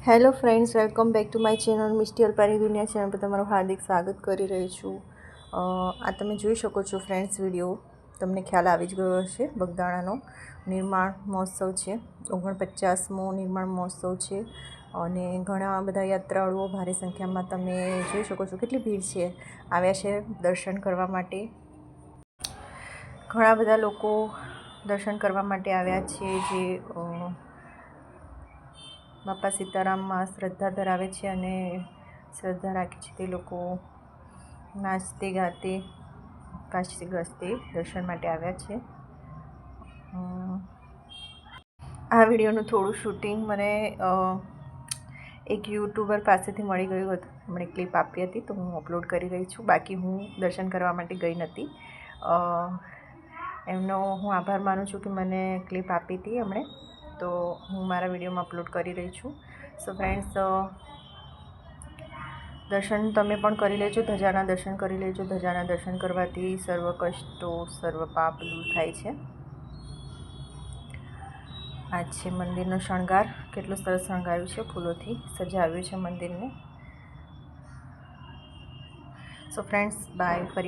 Hello friends, welcome back to my channel Misty અલ્પાની દુનિયા channel પર તમારું હાર્દિક સ્વાગત કરી રહી છું। આ તમે જોઈ શકો છો ફ્રેન્ડ્સ, વિડીયો તમને ખ્યાલ આવી જ ગયો હશે। બગદાણાનો નિર્માણ મહોત્સવ છે, 49મો નિર્માણ મહોત્સવ છે અને ઘણા બધા યાત્રાળુઓ ભારે સંખ્યામાં તમે જોઈ શકો છો કેટલી ભીડ છે આવ્યા છે દર્શન કરવા માટે। ઘણા બધા લોકો દર્શન કરવા માટે આવ્યા છે જે બાપા સીતારામમાં શ્રદ્ધા ધરાવે છે અને શ્રદ્ધા રાખે છે તે લોકો નાચતે ગાતે કાશી ગસ્તે દર્શન માટે આવ્યા છે। આ વિડીયોનું થોડું શૂટિંગ મને એક યુટ્યુબર પાસેથી મળી ગયું હતું, એમણે ક્લિપ આપી હતી તો હું અપલોડ કરી રહી છું। બાકી હું દર્શન કરવા માટે ગઈ નહોતી, એમનો હું આભાર માનું છું કે મને ક્લિપ આપી હતી એમણે, તો હું મારા વિડીયોમાં અપલોડ કરી રહી છું। સો ફ્રેન્ડ્સ, દર્શન તમે પણ કરી લેજો, ધજાના દર્શન કરી લેજો। ધજાના દર્શન કરવાથી સર્વ કષ્ટો સર્વ પાપ દૂર થાય છે। આ છે મંદિરનો શણગાર, કેટલું સરસ શણગાર્યું છે, ફૂલોથી સજાવ્યું છે મંદિરને। સો ફ્રેન્ડ્સ, બાય, ફરી